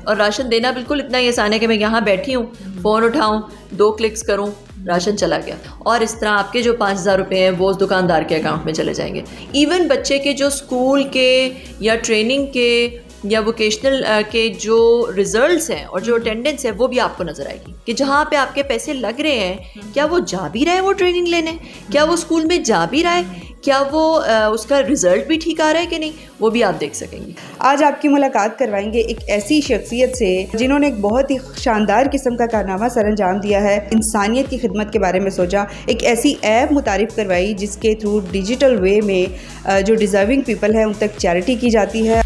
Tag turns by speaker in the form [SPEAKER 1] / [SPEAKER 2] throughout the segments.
[SPEAKER 1] और राशन देना बिल्कुल इतना ही आसान है कि मैं यहाँ बैठी हूँ, फ़ोन उठाऊँ, 2 क्लिक्स करूँ, राशन चला गया। और इस तरह आपके जो 5,000 रुपये हैं वो उस दुकानदार के अकाउंट में चले जाएंगे। इवन बच्चे के जो स्कूल के या ट्रेनिंग के या वोकेशनल के जो रिजल्ट्स हैं और जो अटेंडेंस है वो भी आपको नज़र आएगी कि जहाँ पे आपके पैसे लग रहे हैं, क्या वो जा भी रहा है वो ट्रेनिंग लेने, क्या वो स्कूल में जा भी रहा है, क्या वो उसका रिज़ल्ट भी ठीक आ रहा है कि नहीं, वो भी आप देख सकेंगे।
[SPEAKER 2] आज आपकी मुलाकात करवाएंगे एक ऐसी शख्सियत से जिन्होंने एक बहुत ही शानदार किस्म का कारनामा सर अंजाम दिया है, इंसानियत की खिदमत के बारे में सोचा, एक ऐसी ऐप मुतारिफ़ करवाई जिसके थ्रू डिजिटल वे में जो डिज़र्विंग पीपल हैं उन तक चैरिटी की जाती है।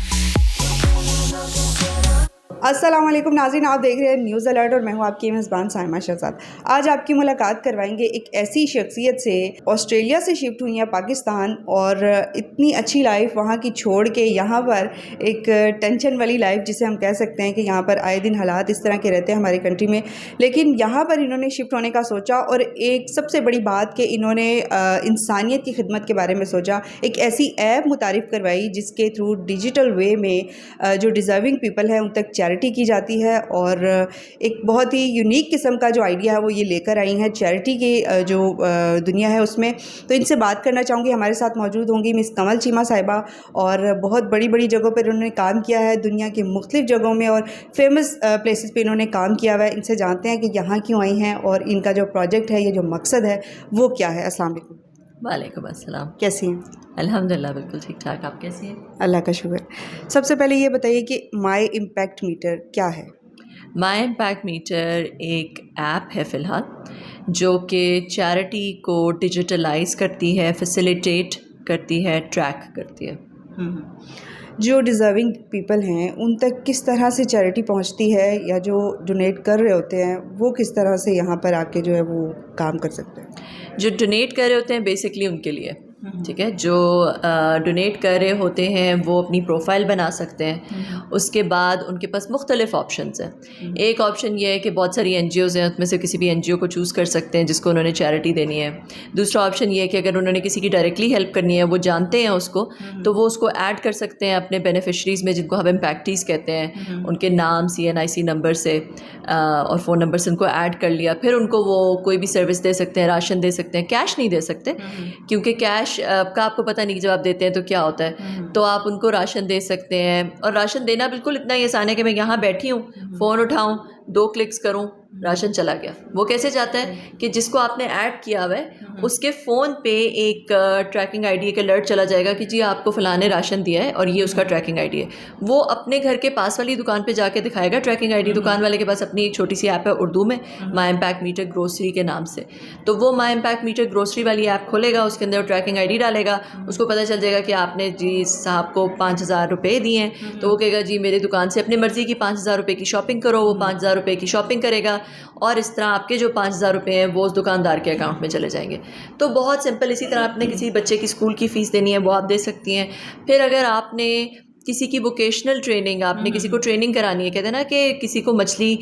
[SPEAKER 2] अस्सलाम वालेकुम नाज़रीन, आप देख रहे हैं न्यूज़ अलर्ट और मैं हूं आपकी मेज़बान साइमा शहजाद। आज आपकी मुलाकात करवाएंगे एक ऐसी शख्सियत से, ऑस्ट्रेलिया से शिफ्ट हुई है पाकिस्तान और इतनी अच्छी लाइफ वहां की छोड़ के यहाँ पर एक टेंशन वाली लाइफ जिसे हम कह सकते हैं कि यहाँ पर आए दिन हालात इस तरह के रहते हैं हमारी कंट्री में, लेकिन यहाँ पर इन्होंने शिफ्ट होने का सोचा और एक सबसे बड़ी बात कि इन्होंने इंसानियत की खिदमत के बारे में सोचा, एक ऐसी ऐप मुतारिफ़ करवाई जिसके थ्रू डिजिटल वे में जो डिज़र्विंग पीपल हैं उन तक चैरिटी की जाती है। और एक बहुत ही यूनिक किस्म का जो आइडिया है वो ये लेकर आई हैं चैरिटी की जो दुनिया है उसमें। तो इनसे बात करना चाहूँगी, हमारे साथ मौजूद होंगी मिस कमल चीमा साहिबा और बहुत बड़ी बड़ी जगहों पर इन्होंने काम किया है, दुनिया की मुख्तलिफ जगहों में और फेमस प्लेसेस पे इन्होंने काम किया हुआ है। इनसे जानते हैं कि यहाँ क्यों आई हैं और इनका जो प्रोजेक्ट है, ये जो मकसद है वो क्या है। अस्सलाम वालेकुम।
[SPEAKER 1] वालेकुम अस्सलाम।
[SPEAKER 2] कैसी हैं?
[SPEAKER 1] अल्हम्दुलिल्लाह बिल्कुल ठीक ठाक। आप कैसी हैं?
[SPEAKER 2] अल्लाह का शुक्र। सबसे पहले ये बताइए कि माई इम्पैक्ट मीटर क्या है?
[SPEAKER 1] माई इम्पैक्ट मीटर एक ऐप है फ़िलहाल जो कि चैरिटी को डिजिटलाइज करती है, फैसिलिटेट करती है, ट्रैक करती है।
[SPEAKER 2] जो डिज़र्विंग पीपल हैं उन तक किस तरह से चैरिटी पहुंचती है, या जो डोनेट कर रहे होते हैं वो किस तरह से यहाँ पर आके जो है वो काम कर सकते हैं?
[SPEAKER 1] जो डोनेट कर रहे होते हैं बेसिकली उनके लिए, ठीक है, जो डोनेट कर रहे होते हैं वो अपनी प्रोफाइल बना सकते हैं। उसके बाद उनके पास मुख्तलिफ ऑप्शंस हैं। एक ऑप्शन ये है कि बहुत सारी NGOs हैं, उसमें से किसी भी NGO को चूज़ कर सकते हैं जिसको उन्होंने चैरिटी देनी है। दूसरा ऑप्शन ये है कि अगर उन्होंने किसी की डायरेक्टली हेल्प करनी है, वो जानते हैं उसको, तो वो उसको ऐड कर सकते हैं अपने बेनिफिशरीज़ में, जिनको हम इम्पैक्टीज़ कहते हैं। उनके नाम, CNIC नंबर से और फ़ोन नंबर से उनको ऐड कर लिया, फिर उनको वो कोई भी सर्विस दे सकते हैं, राशन दे सकते हैं। कैश नहीं दे सकते क्योंकि कैश का आपको पता नहीं कि जब आप देते हैं तो क्या होता है, तो आप उनको राशन दे सकते हैं। और राशन देना बिल्कुल इतना ही आसान है कि मैं यहाँ बैठी हूँ, फ़ोन उठाऊँ, 2 क्लिक्स करूँ, राशन चला गया। वो कैसे जाता है कि जिसको आपने ऐड किया हुआ है उसके फ़ोन पे एक ट्रैकिंग आईडी, एक अलर्ट चला जाएगा कि जी आपको फ़लाँ ने राशन दिया है और ये उसका ट्रैकिंग आईडी है। वो अपने घर के पास वाली दुकान पे जाके दिखाएगा ट्रैकिंग आईडी। दुकान वाले के पास अपनी एक छोटी सी ऐप है उर्दू में, माई इम्पैक्ट मीटर ग्रोसरी के नाम से। तो वो माई इम्पैक्ट मीटर ग्रोसरी वाली ऐप खोलेगा, उसके अंदर ट्रैकिंग आईडी डालेगा, उसको पता चल जाएगा कि आपने जी साहब को 5,000 रुपये दिए हैं, तो वो कहेगा जी मेरी दुकान से अपनी मर्ज़ी की 5,000 रुपये की शॉपिंग करो। वो 5,000 रुपये की शॉपिंग करेगा और इस तरह आपके जो 5,000 रुपये हैं वो उस दुकानदार के अकाउंट में चले जाएंगे। तो बहुत सिंपल। इसी तरह आपने किसी बच्चे की स्कूल की फ़ीस देनी है वो आप दे सकती हैं। फिर अगर आपने किसी की वोकेशनल ट्रेनिंग, आपने किसी को ट्रेनिंग करानी है, कहते हैं ना कि किसी को मछली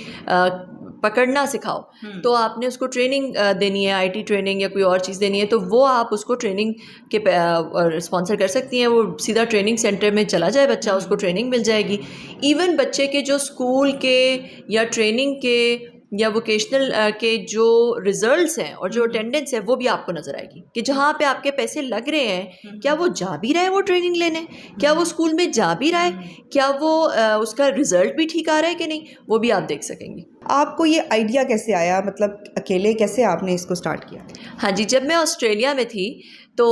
[SPEAKER 1] पकड़ना सिखाओ, तो आपने उसको ट्रेनिंग देनी है, IT ट्रेनिंग या कोई और चीज़ देनी है, तो वो आप उसको ट्रेनिंग के स्पॉन्सर कर सकती हैं। वो सीधा ट्रेनिंग सेंटर में चला जाए बच्चा, उसको ट्रेनिंग मिल जाएगी। इवन बच्चे के जो स्कूल के या ट्रेनिंग के या वोकेशनल के जो रिज़ल्ट्स हैं और जो अटेंडेंस है वो भी आपको नज़र आएगी कि जहाँ पे आपके पैसे लग रहे हैं, क्या वो जा भी रहा है वो ट्रेनिंग लेने, क्या वो स्कूल में जा भी रहा है, क्या वो उसका रिज़ल्ट भी ठीक आ रहा है कि नहीं, वो भी आप देख सकेंगी।
[SPEAKER 2] आपको ये आइडिया कैसे आया, मतलब अकेले कैसे आपने इसको स्टार्ट किया?
[SPEAKER 1] हाँ जी, जब मैं ऑस्ट्रेलिया में थी तो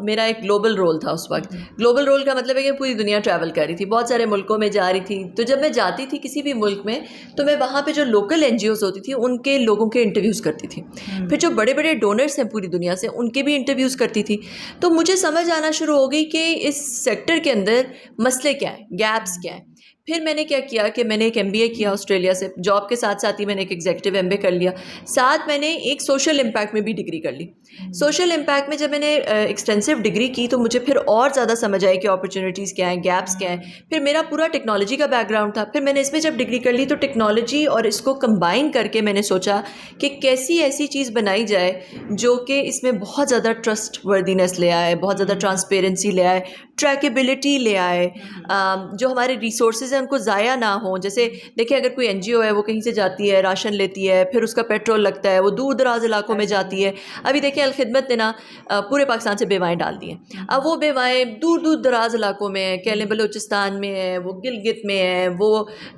[SPEAKER 1] मेरा एक ग्लोबल रोल था उस वक्त। ग्लोबल रोल का मतलब है कि पूरी दुनिया ट्रैवल कर रही थी, बहुत सारे मुल्कों में जा रही थी। तो जब मैं जाती थी किसी भी मुल्क में, तो मैं वहाँ पे जो लोकल NGOs होती थी उनके लोगों के इंटरव्यूज़ करती थी। फिर जो बड़े बड़े डोनर्स हैं पूरी दुनिया से, उनके भी इंटरव्यूज़ करती थी। तो मुझे समझ आना शुरू हो गई कि इस सेक्टर के अंदर मसले क्या हैं, गैप्स क्या हैं। फिर मैंने क्या किया कि मैंने एक MBA किया ऑस्ट्रेलिया से, जॉब के साथ साथ ही मैंने एक एग्जीक्यूटिव MBA कर लिया, साथ मैंने एक सोशल इम्पैक्ट में भी डिग्री कर ली। सोशल इम्पैक्ट में जब मैंने एक्सटेंसिव डिग्री की तो मुझे फिर और ज़्यादा समझ आई कि अपॉर्चुनिटीज़ क्या हैं, गैप्स क्या हैं। फिर मेरा पूरा टेक्नोलॉजी का बैकग्राउंड था, फिर मैंने इसमें जब डिग्री कर ली तो टेक्नोलॉजी और इसको कंबाइन करके मैंने सोचा कि कैसी ऐसी चीज़ बनाई जाए जो कि इसमें बहुत ज़्यादा ट्रस्ट वर्दीनेस ले आए, बहुत ज़्यादा ट्रांसपेरेंसी ले आए, ट्रैकेबिलिटी ले आए, जो हमारे रिसोर्सेज पैसे उनको ज़ाया ना हो। जैसे देखिए, अगर कोई NGO है, वो कहीं से जाती है, राशन लेती है, फिर उसका पेट्रोल लगता है, वो दूर दराज इलाकों में जाती है। अभी देखिए अल-खिदमत ने ना पूरे पाकिस्तान से बेवाएँ डाल दी हैं। अब वो बेवाएँ दूर दूर दराज इलाकों में है, कह लें बलूचिस्तान में है, वो गिलगित में है, वो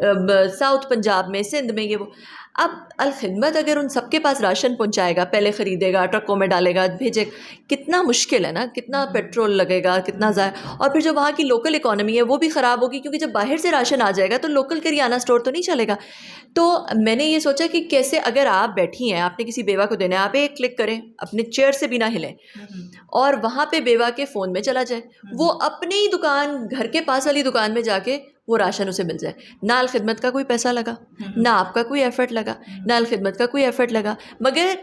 [SPEAKER 1] साउथ पंजाब में, सिंध में, ये वो। अब अल-खिदमत अगर उन सबके पास राशन पहुंचाएगा, पहले ख़रीदेगा, ट्रकों में डालेगा, भेजेगा, कितना मुश्किल है ना, कितना पेट्रोल लगेगा, कितना ज़ाया। और फिर जो वहाँ की लोकल इकॉनमी है वो भी ख़राब होगी, क्योंकि जब बाहर से राशन आ जाएगा तो लोकल करियाना स्टोर तो नहीं चलेगा। तो मैंने ये सोचा कि कैसे, अगर आप बैठी हैं, आपने किसी बेवा को देना है, आप एक क्लिक करें, अपने चेयर से भी ना हिलें, और वहाँ पे बेवा के फ़ोन में चला जाए, वो अपने ही दुकान, घर के पास वाली दुकान में जाके वो राशन उसे मिल जाए। ना अल-खिदमत का कोई पैसा लगा, ना आपका कोई एफ़र्ट लगा, ना अल-खिदमत का कोई एफ़र्ट लगा, मगर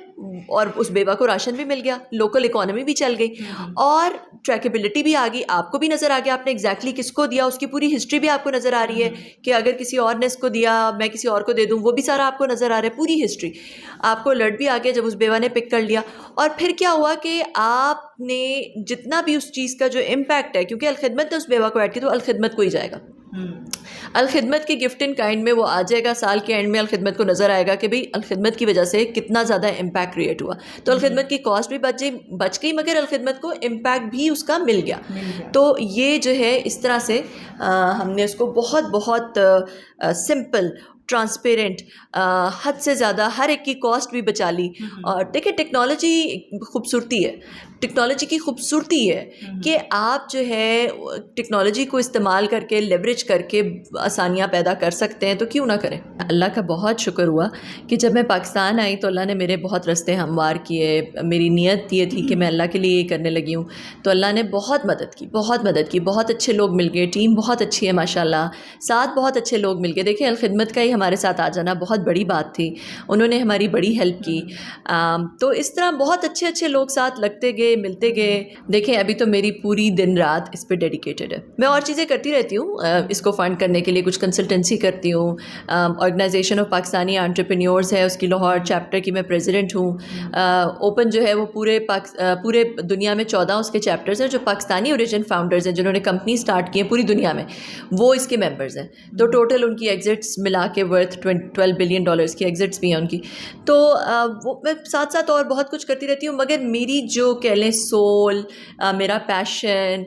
[SPEAKER 1] और उस बेवा को राशन भी मिल गया, लोकल इकॉनमी भी चल गई, और ट्रैकेबिलिटी भी आ गई, आपको भी नज़र आ गया आपने एग्जैक्टली किसको दिया, उसकी पूरी हिस्ट्री भी आपको नज़र आ रही है कि अगर किसी और ने इसको दिया, मैं किसी और को दे दूँ, वो भी सारा आपको नज़र आ रहा है, पूरी हिस्ट्री आपको अलर्ट भी आ गया जब उस बेवा ने पिक कर लिया। और फिर क्या हुआ कि आपने जितना भी उस चीज़ का जो इम्पैक्ट है, क्योंकि अल-खिदमत ने उस बेवा को ऐड किया, तो अल-खिदमत को ही जाएगा। अल-खिदमत के गिफ्ट इन काइंड में वो आ जाएगा, साल के एंड में अल-खिदमत को नज़र आएगा कि भाई अल-खिदमत की वजह से कितना ज़्यादा इम्पैक्ट क्रिएट हुआ। तो अल-खिदमत की कॉस्ट भी बच गई, मगर अल-खिदमत को इम्पैक्ट भी उसका मिल गया। तो ये जो है, इस तरह से हमने उसको बहुत बहुत सिंपल, ट्रांसपेरेंट, हद से ज़्यादा हर एक की कॉस्ट भी बचा ली। और देखिए, टेक्नोलॉजी खूबसूरती है, टेक्नोलॉजी की खूबसूरती है कि आप जो है टेक्नोलॉजी को इस्तेमाल करके, लेवरेज करके आसानियाँ पैदा कर सकते हैं, तो क्यों ना करें। अल्लाह का बहुत शुक्र हुआ कि जब मैं पाकिस्तान आई तो अल्लाह ने मेरे बहुत रास्ते हमवार किए। मेरी नीयत ये थी कि मैं अल्लाह के लिए ये करने लगी हूँ, तो अल्लाह ने बहुत मदद की, बहुत मदद की। बहुत अच्छे लोग मिल गए, टीम बहुत अच्छी है माशाल्लाह, साथ बहुत अच्छे लोग मिल गए। देखिए, अल-खिदमत का ही हमारे साथ आ जाना बहुत बड़ी बात थी, उन्होंने हमारी बड़ी हेल्प की। तो इस तरह बहुत अच्छे अच्छे लोग साथ लगते गए, मिलते गए। देखें, अभी तो मेरी पूरी दिन रात इस पे डेडिकेटेड है। मैं और चीज़ें करती रहती हूँ इसको फ़ंड करने के लिए, कुछ कंसल्टेंसी करती हूँ। ऑर्गेनाइजेशन ऑफ पाकिस्तानी एंटरप्रेन्योर्स है, उसकी लाहौर चैप्टर की मैं प्रेसिडेंट हूँ। ओपन जो है वो पूरे दुनिया में 14 उसके चैप्टर्स हैं, जो पाकिस्तानी ओरिजिन फाउंडर्स हैं, जिन्होंने कंपनी स्टार्ट की है पूरी दुनिया में, वो इसके मेंबर्स हैं। तो टोटल उनकी एग्जिट्स मिला के वर्थ $12 बिलियन की एग्जिट्स भी हैं उनकी। तो वो मैं साथ साथ और बहुत कुछ करती रहती हूँ, मगर मेरी जो कह लें सोल, मेरा पैशन,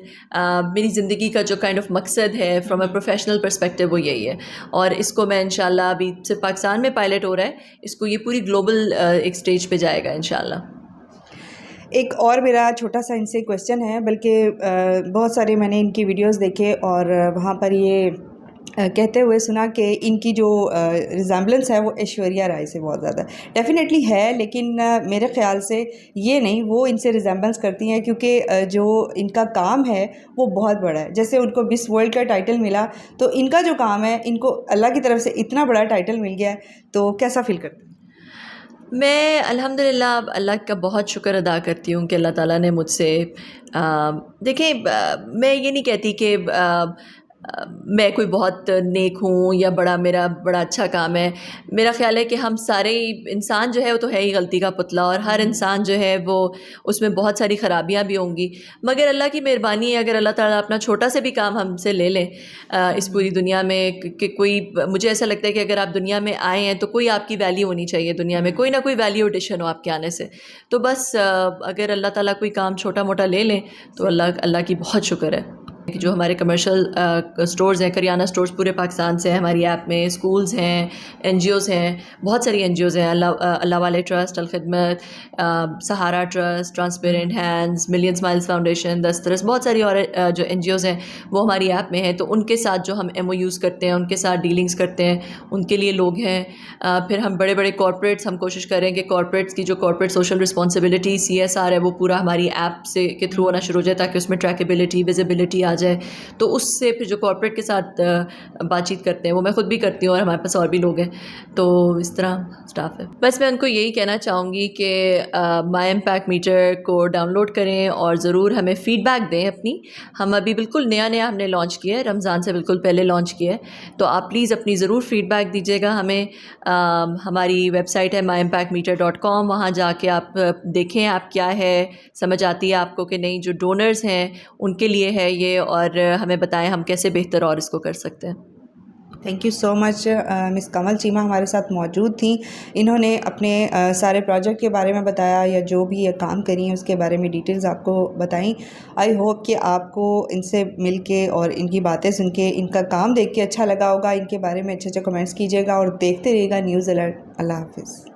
[SPEAKER 1] मेरी ज़िंदगी का जो काइंड ऑफ मकसद है फ्रॉम अ प्रोफेशनल पर्सपेक्टिव, वो यही है। और इसको मैं इंशाल्लाह, अभी सिर्फ पाकिस्तान में पायलट हो रहा है, इसको ये पूरी ग्लोबल एक स्टेज पे जाएगा इंशाल्लाह।
[SPEAKER 2] एक और मेरा छोटा सा इनसे क्वेश्चन है, बल्कि बहुत सारे मैंने इनकी वीडियोस देखे और वहाँ पर ये कहते हुए सुना कि इनकी जो रिजेम्बलेंस है वो ऐश्वर्या राय से बहुत ज़्यादा डेफिनेटली है, लेकिन मेरे ख़्याल से ये नहीं, वो इनसे रिजेम्बलेंस करती हैं, क्योंकि जो इनका काम है वो बहुत बड़ा है। जैसे उनको मिस वर्ल्ड का टाइटल मिला, तो इनका जो काम है, इनको अल्लाह की तरफ से इतना बड़ा टाइटल मिल गया है, तो कैसा फ़ील करते हैं?
[SPEAKER 1] मैं अल्हम्दुलिल्लाह अल्लाह का बहुत शुक्र अदा करती हूँ कि अल्लाह ताला ने मुझसे देखें, मैं ये नहीं कहती कि मैं कोई बहुत नेक हूँ या मेरा बड़ा अच्छा काम है। मेरा ख़्याल है कि हम सारे इंसान जो है वो तो है ही गलती का पुतला, और हर इंसान जो है वो, उसमें बहुत सारी ख़राबियाँ भी होंगी, मगर अल्लाह की मेहरबानी है, अगर अल्लाह ताला अपना छोटा से भी काम हमसे ले लें इस पूरी दुनिया में, कि कोई, मुझे ऐसा लगता है कि अगर आप दुनिया में आए हैं तो कोई आपकी वैल्यू होनी चाहिए दुनिया में, कोई ना कोई वैल्यू एडिशन हो आपके आने से। तो बस अगर अल्लाह ताला कोई काम छोटा मोटा ले लें तो अल्लाह की बहुत शुक्र है कि जो हमारे कमर्शियल स्टोर्स हैं, करियाना स्टोर्स पूरे पाकिस्तान से हैं हमारी ऐप में, स्कूल्स हैं, NGOs हैं, बहुत सारी NGOs हैं, Allah Wale trust, Al-Khidmat, Sahara trust, transparent hands, million smiles foundation, Dastaras, बहुत सारी और जो NGOs हैं वो हमारी ऐप में हैं। तो उनके साथ जो हम MOUs करते हैं, उनके साथ डीलिंग्स करते हैं, उनके लिए लोग हैं। फिर हम बड़े बड़े कॉर्पोरेट्स, हम कोशिश करें कि कॉर्पोरेट्स की जो कॉर्पोरेट सोशल रिस्पॉन्सिबिलिटी CSR है वो पूरा हमारी ऐप से के थ्रू होना शुरू हो जाए, ताकि उसमें ट्रैकेबिलिटी, विजिबिलिटी आ जाए। तो उससे फिर जो कॉर्पोरेट के साथ बातचीत करते हैं वो मैं ख़ुद भी करती हूँ, और हमारे पास और भी लोग हैं, तो इस तरह स्टाफ है। बस मैं उनको यही कहना चाहूँगी कि माई इम्पैक्ट मीटर को डाउनलोड करें और ज़रूर हमें फ़ीडबैक दें अपनी। हम अभी बिल्कुल नया हमने लॉन्च किया है, रमज़ान से बिल्कुल पहले लॉन्च किया है, तो आप प्लीज़ अपनी ज़रूर फ़ीडबैक दीजिएगा हमें। हमारी वेबसाइट है myimpactmeter.com, वहाँ जाके आप देखें आप क्या है, समझ आती है आपको कि नहीं, जो डोनर्स हैं उनके लिए है ये, और हमें बताएं हम कैसे बेहतर और इसको कर सकते हैं।
[SPEAKER 2] Thank you so much. Miss Kamal Cheema हमारे साथ मौजूद थी। इन्होंने अपने सारे प्रोजेक्ट के बारे में बताया या जो भी ये काम करी हैं उसके बारे में डिटेल्स आपको बताई। आई होप कि आपको इनसे मिल के और इनकी बातें सुन के, इनका काम देख के अच्छा लगा होगा। इनके बारे में अच्छे अच्छे कमेंट्स कीजिएगा और देखते रहिएगा न्यूज़ अलर्ट। अल्लाह हाफिज़।